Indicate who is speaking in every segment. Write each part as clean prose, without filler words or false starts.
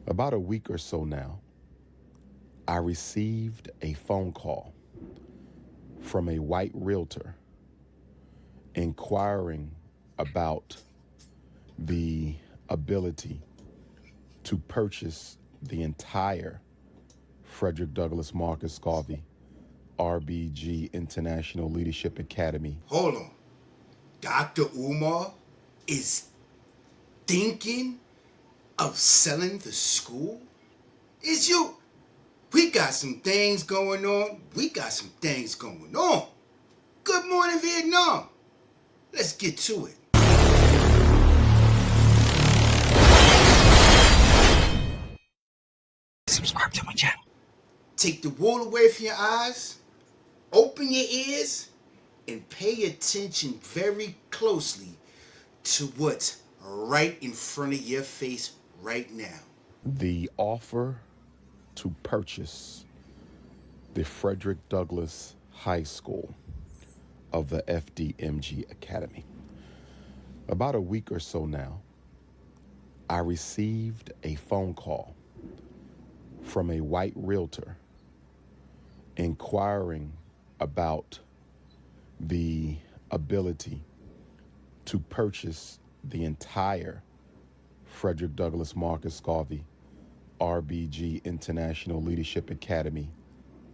Speaker 1: About a week or so now, I received a phone call from a white realtor inquiring about the ability to purchase the entire Frederick Douglass Marcus Garvey RBG International Leadership Academy.
Speaker 2: Hold on. Dr. Umar is thinking of selling the school? Is you? We got some things going on. Good morning, Vietnam. Let's get to it.
Speaker 3: Subscribe to my channel.
Speaker 2: Take the wool away from your eyes, open your ears, and pay attention very closely to what's right in front of your face right now.
Speaker 1: The offer to purchase the Frederick Douglass High School of the FDMG Academy. About a week or so now, I received a phone call from a white realtor inquiring about the ability to purchase the entire Frederick Douglass Marcus Garvey RBG International Leadership Academy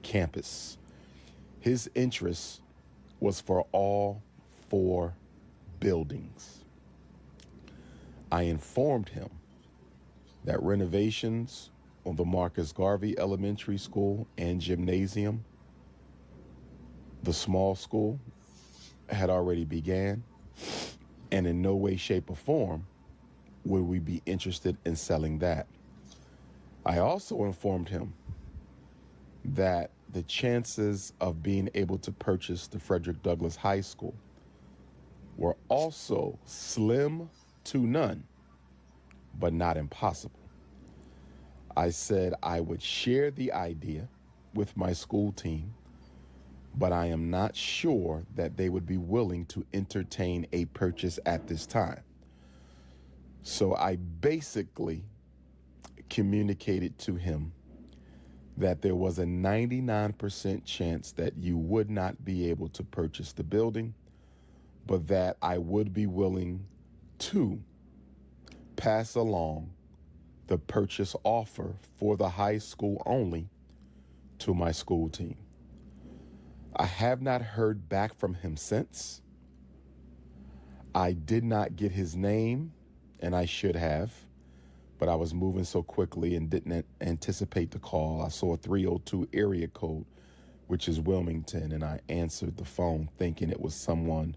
Speaker 1: campus. His interest was for all 4 buildings. I informed him that renovations on the Marcus Garvey Elementary School and Gymnasium, the small school, had already began, and in no way, shape, or form would we be interested in selling that. I also informed him that the chances of being able to purchase the Frederick Douglass High School were also slim to none, but not impossible. I said I would share the idea with my school team, but I am not sure that they would be willing to entertain a purchase at this time. So I basically communicated to him that there was a 99% chance that you would not be able to purchase the building, but that I would be willing to pass along the purchase offer for the high school only to my school team. I have not heard back from him since. I did not get his name, and I should have, but I was moving so quickly and didn't anticipate the call. I saw a 302 area code, which is Wilmington, and I answered the phone thinking it was someone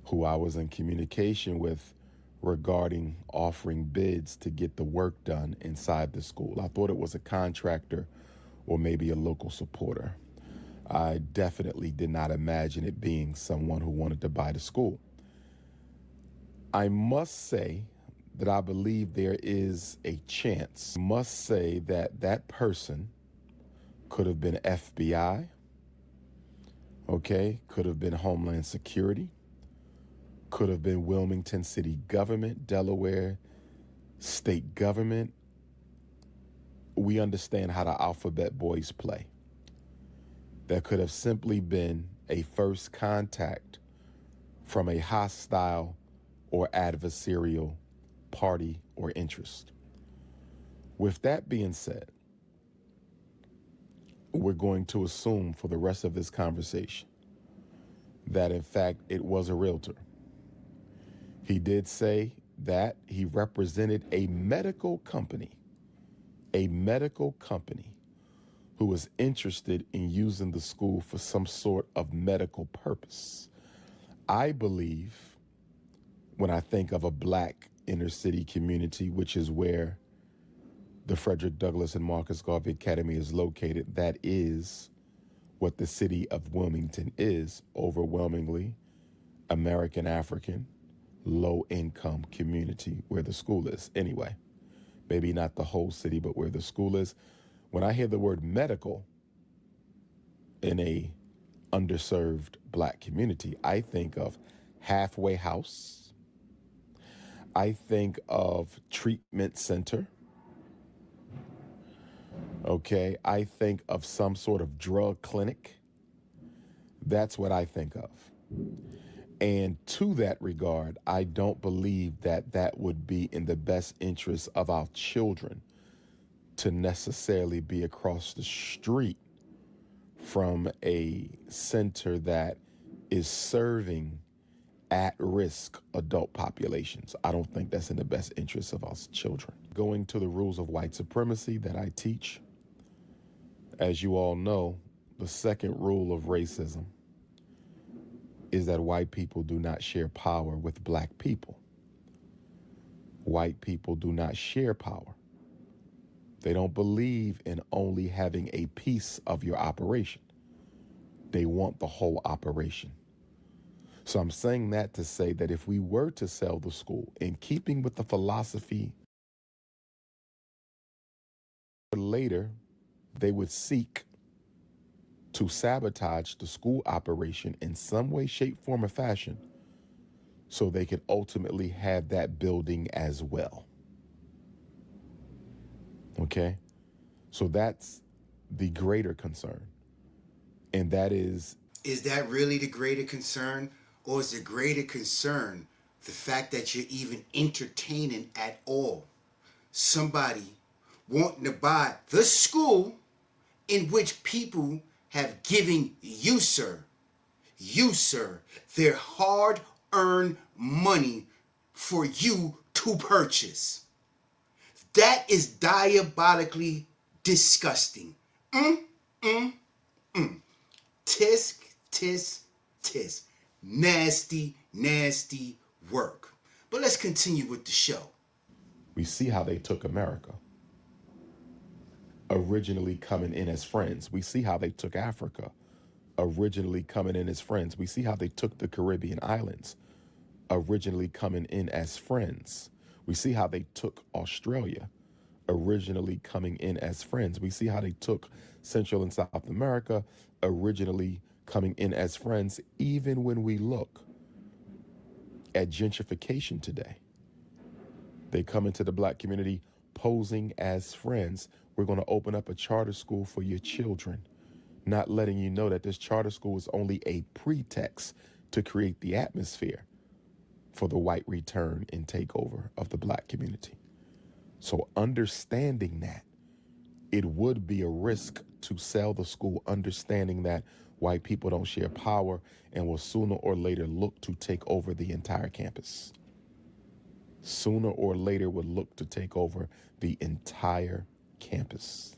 Speaker 1: who I was in communication with regarding offering bids to get the work done inside the school. I thought it was a contractor or maybe a local supporter. I definitely did not imagine it being someone who wanted to buy the school. I must say that I believe there is a chance. I must say that that person could have been FBI, okay, could have been Homeland Security, could have been Wilmington City government, Delaware state government. We understand how the alphabet boys play. There could have simply been a first contact from a hostile or adversarial party or interest. With that being said, we're going to assume for the rest of this conversation that in fact it was a realtor. He did say that he represented a medical company who was interested in using the school for some sort of medical purpose. I believe when I think of a Black inner city community, which is where the Frederick Douglass and Marcus Garvey Academy is located, that is what the city of Wilmington is, overwhelmingly American African, low-income community where the school is. Anyway, maybe not the whole city, but where the school is. When I hear the word medical in a underserved Black community, I think of halfway house. I think of treatment center. Okay, I think of some sort of drug clinic. That's what I think of. And to that regard, I don't believe that that would be in the best interest of our children to necessarily be across the street from a center that is serving at-risk adult populations. I don't think that's in the best interest of us children. Going to the rules of white supremacy that I teach, as you all know, the second rule of racism is that white people do not share power with black people. White people do not share power. They don't believe in only having a piece of your operation. They want the whole operation. So I'm saying that to say that if we were to sell the school, in keeping with the philosophy, later they would seek to sabotage the school operation in some way, shape, form, or fashion so they could ultimately have that building as well. Okay? So that's the greater concern. And that is
Speaker 2: that really the greater concern? Or is the greater concern the fact that you're even entertaining at all somebody wanting to buy the school in which people have given you, sir, their hard earned money for you to purchase? That is diabolically disgusting. Tisk, tisk, tisk. Nasty, nasty work. But let's continue with the show.
Speaker 1: we see how they took America, originally coming in as friends. We see how they took Africa, originally coming in as friends. We see how they took the Caribbean islands, originally coming in as friends. We see how they took Australia, originally coming in as friends. We see how they took Central and South America, originally coming in as friends, even when we look at gentrification today. They come into the black community posing as friends. We're going to open up a charter school for your children, not letting you know that this charter school is only a pretext to create the atmosphere for the white return and takeover of the black community. So understanding that, it would be a risk to sell the school, understanding that white people don't share power and will sooner or later look to take over the entire campus. Sooner or later would look to take over the entire campus.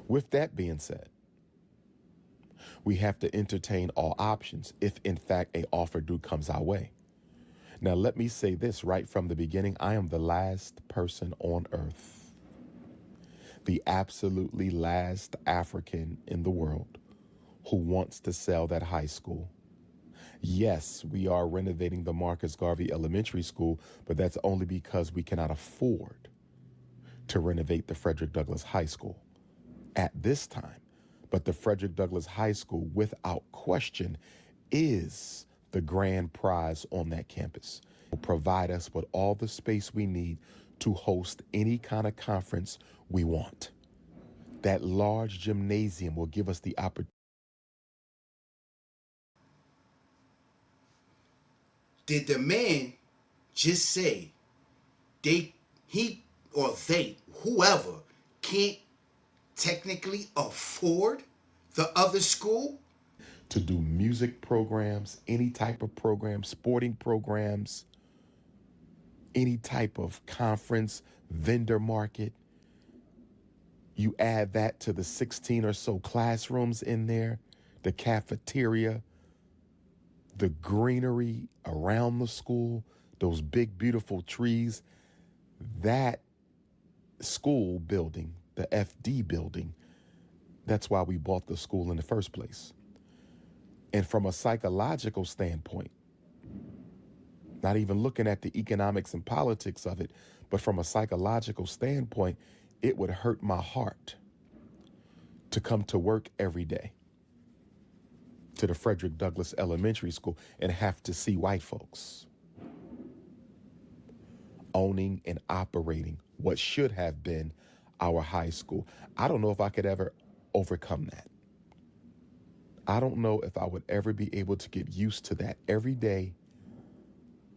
Speaker 1: With that being said, we have to entertain all options if in fact a offer do comes our way. Now let me say this right from the beginning, I am the last person on earth, the absolutely last African in the world who wants to sell that high school. Yes, we are renovating the Marcus Garvey Elementary School, but that's only because we cannot afford to renovate the Frederick Douglass High School at this time. But the Frederick Douglass High School, without question, is the grand prize on that campus. It will provide us with all the space we need to host any kind of conference we want. That large gymnasium will give us the opportunity.
Speaker 2: Did the man just say he or they, whoever, can't technically afford the other school?
Speaker 1: To do music programs, any type of program, sporting programs, any type of conference, vendor market. You add that to the 16 or so classrooms in there, the cafeteria, the greenery around the school, those big, beautiful trees. That school building, the FD building, that's why we bought the school in the first place. And from a psychological standpoint, not even looking at the economics and politics of it, but from a psychological standpoint, it would hurt my heart to come to work every day to the Frederick Douglass Elementary School and have to see white folks owning and operating what should have been our high school. I don't know if I could ever overcome that. I don't know if I would ever be able to get used to that every day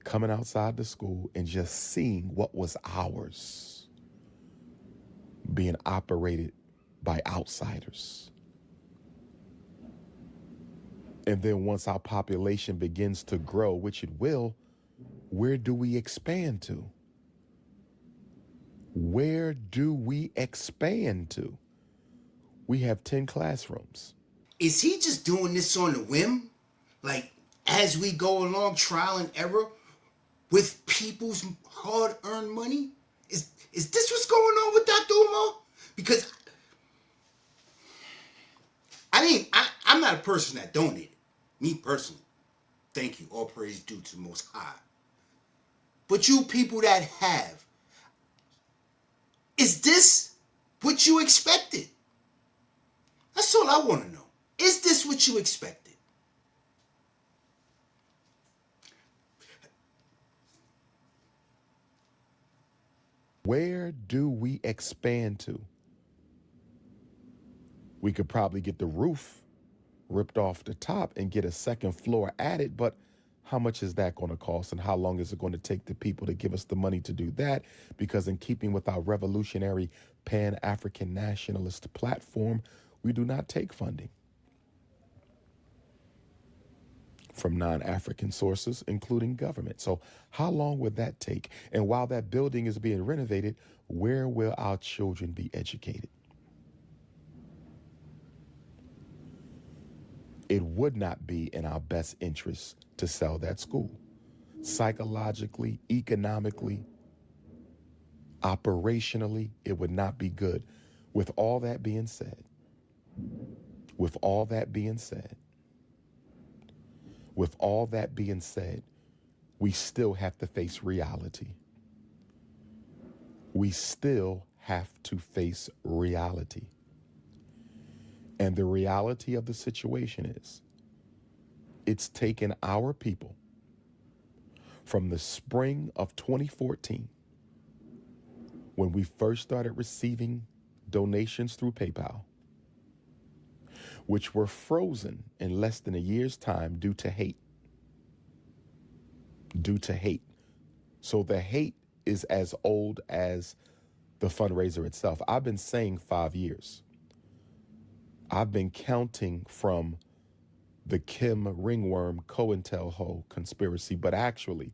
Speaker 1: coming outside the school and just seeing what was ours being operated by outsiders. And then once our population begins to grow, which it will, where do we expand to? Where do we expand to? We have 10 classrooms.
Speaker 2: Is he just doing this on the whim? Like, as we go along, trial and error with people's hard-earned money? Is this what's going on with Dr. Umar? Because I'm not a person that donated. Me personally. Thank you. All praise due to the Most High. But you people that have, is this what you expected? That's all I want to know. Is this what you expected?
Speaker 1: Where do we expand to? We could probably get the roof ripped off the top and get a second floor added, but how much is that going to cost, and how long is it going to take the people to give us the money to do that? Because in keeping with our revolutionary Pan-African nationalist platform, we do not take funding from non-African sources, including government. So how long would that take? And while that building is being renovated, where will our children be educated? It would not be in our best interest to sell that school. Psychologically, economically, operationally, it would not be good. With all that being said, with all that being said, with all that being said, we still have to face reality. We still have to face reality. And the reality of the situation is, it's taken our people from the spring of 2014, when we first started receiving donations through PayPal, which were frozen in less than a year's time due to hate. Due to hate. So the hate is as old as the fundraiser itself. I've been saying 5 years. I've been counting from the Kim Ringworm COINTELPRO conspiracy, but actually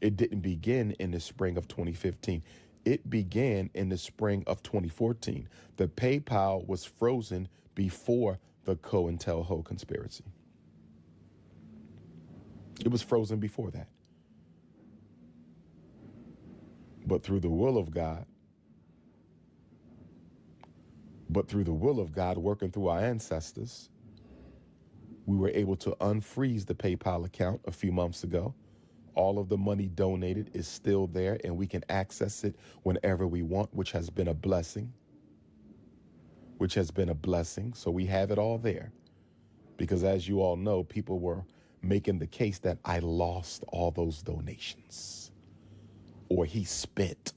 Speaker 1: it didn't begin in the spring of 2015. It began in the spring of 2014. The PayPal was frozen before the COINTELPRO conspiracy. It was frozen before that. But through the will of God, working through our ancestors, we were able to unfreeze the PayPal account a few months ago. All of the money donated is still there, and we can access it whenever we want, which has been a blessing. So we have it all there. Because as you all know, people were making the case that I lost all those donations, or he spent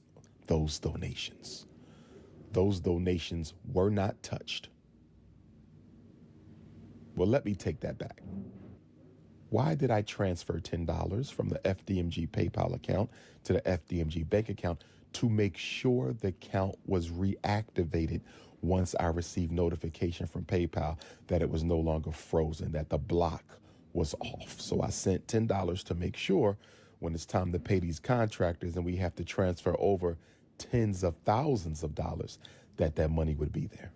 Speaker 1: those donations. Those donations were not touched. Well, let me take that back. Why did I transfer $10 from the FDMG PayPal account to the FDMG bank account? To make sure the account was reactivated once I received notification from PayPal that it was no longer frozen, that the block was off. So I sent $10 to make sure when it's time to pay these contractors and we have to transfer over tens of thousands of dollars, that money would be there.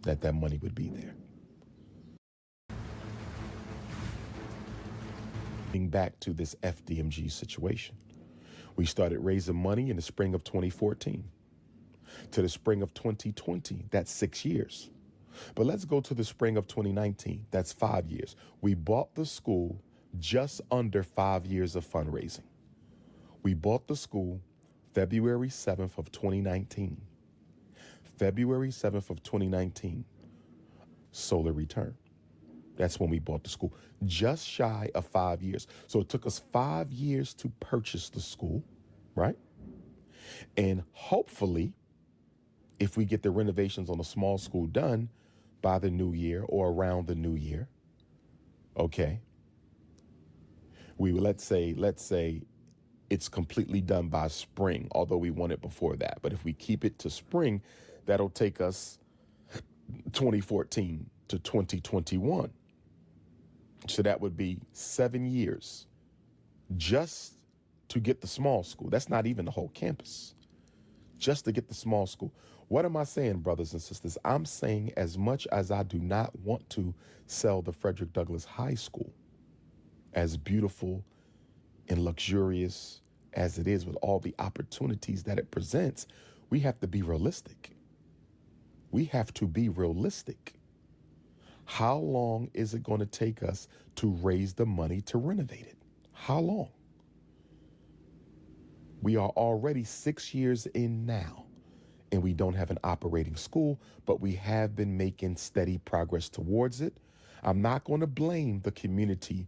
Speaker 1: That money would be there. Back to this FDMG situation. We started raising money in the spring of 2014 to the spring of 2020. That's 6 years. But let's go to the spring of 2019. That's 5 years. We bought the school just under 5 years of fundraising. We bought the school February 7th of 2019. February 7th of 2019, solar return. That's when we bought the school, just shy of 5 years. So it took us 5 years to purchase the school, right? And hopefully If we get the renovations on a small school done by the new year or around the new year, okay, let's say it's completely done by spring, although we want it before that. But if we keep it to spring, that'll take us 2014 to 2021. So that would be 7 years just to get the small school. That's not even the whole campus, just to get the small school. What am I saying, brothers and sisters? I'm saying, as much as I do not want to sell the Frederick Douglass High School, as beautiful and luxurious as it is with all the opportunities that it presents, we have to be realistic. We have to be realistic. How long is it going to take us to raise the money to renovate it? How long? We are already 6 years in now, and we don't have an operating school, but we have been making steady progress towards it. I'm not going to blame the community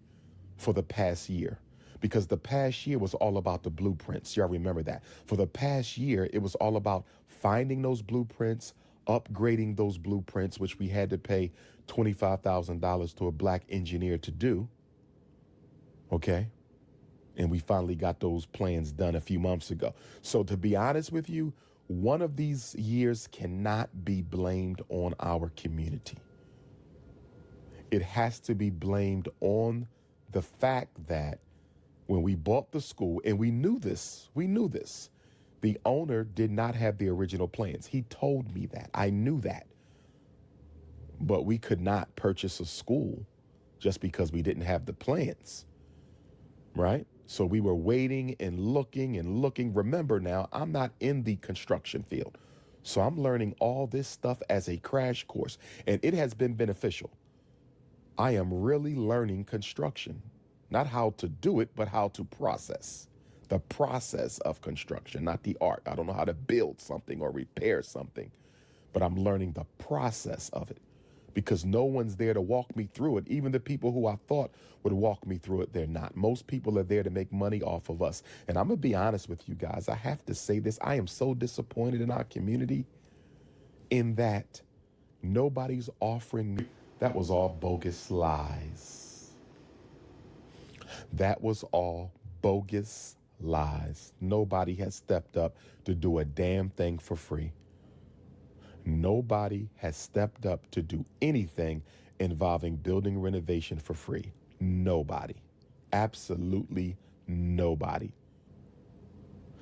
Speaker 1: for the past year, because the past year was all about the blueprints. Y'all remember that. For the past year, it was all about finding those blueprints, upgrading those blueprints, which we had to pay $25,000 to a black engineer to do. Okay. And we finally got those plans done a few months ago. So to be honest with you, one of these years cannot be blamed on our community. It has to be blamed on the fact that when we bought the school, and we knew this, the owner did not have the original plans. He told me that. I knew that. But we could not purchase a school just because we didn't have the plans, right? So we were waiting and looking and looking. Remember now, I'm not in the construction field. So I'm learning all this stuff as a crash course, and it has been beneficial. I am really learning construction, not how to do it, but how to process. The process of construction, not the art. I don't know how to build something or repair something, but I'm learning the process of it, because no one's there to walk me through it. Even the people who I thought would walk me through it, they're not. Most people are there to make money off of us. And I'm going to be honest with you guys. I have to say this. I am so disappointed in our community in that nobody's offering me. That was all bogus lies. That was all bogus lies. Nobody has stepped up to do a damn thing for free. Nobody has stepped up to do anything involving building renovation for free. Nobody. Absolutely nobody.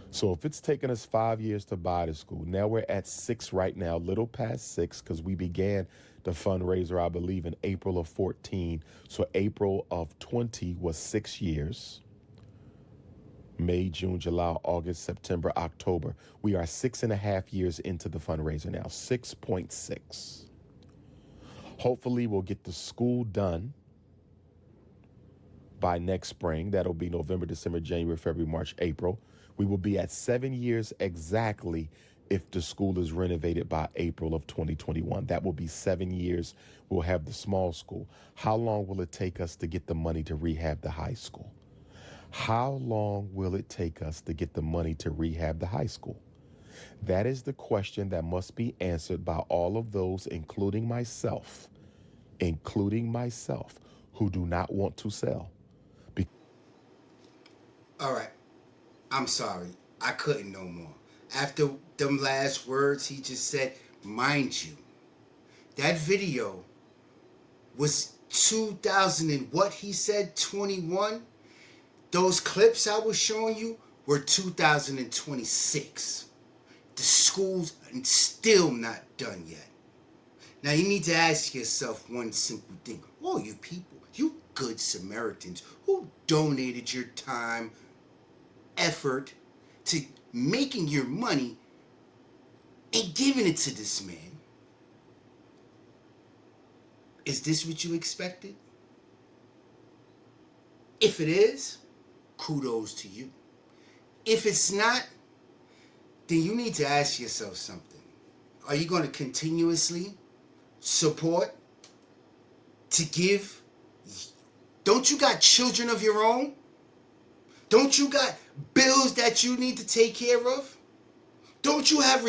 Speaker 1: So if it's taken us 5 years to buy the school, now we're at 6 right now, little past 6, because we began the fundraiser, I believe, in April of 14. So April of 20 was 6 years. May, June, July, August, September, October. We are 6.5 years into the fundraiser now, 6.6. Hopefully we'll get the school done by next spring. That'll be November, December, January, February, March, April. We will be at 7 years exactly if the school is renovated by April of 2021. That will be 7 years. We'll have the small school. How long will it take us to get the money to rehab the high school? How long will it take us to get the money to rehab the high school? That is the question that must be answered by all of those, including myself, who do not want to sell.
Speaker 2: All right. I'm sorry. I couldn't no more. After them last words he just said, mind you, that video was 2000 and what he said, 21. Those clips I was showing you were 2026. The school's still not done yet. Now you need to ask yourself one simple thing. All you people, you good Samaritans who donated your time, effort to making your money and giving it to this man. Is this what you expected? If it is, kudos to you. If it's not, then you need to ask yourself something. Are you going to continuously support, to give? Don't you got children of your own? Don't you got bills that you need to take care of? Don't you have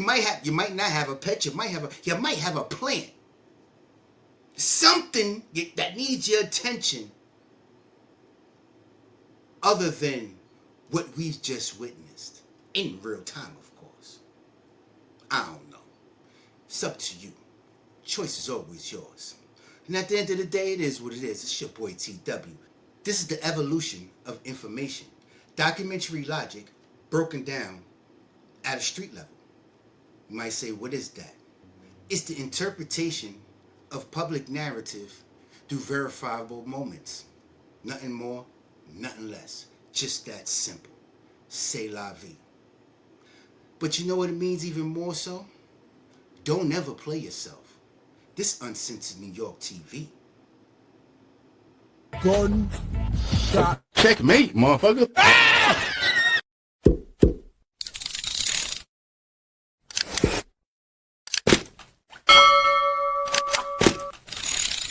Speaker 2: You might not have a pet. You might have a plant. Something that needs your attention other than what we've just witnessed in real time, of course. I don't know. It's up to you. Choice is always yours. And at the end of the day, it is what it is. It's your boy TW. This is the evolution of information. Documentary logic broken down at a street level. You might say, what is that? It's the interpretation of public narrative through verifiable moments. Nothing more, nothing less. Just that simple. C'est la vie. But you know what it means even more so? Don't ever play yourself. This Uncensored New York TV.
Speaker 3: Gun shot.
Speaker 1: Checkmate, motherfucker.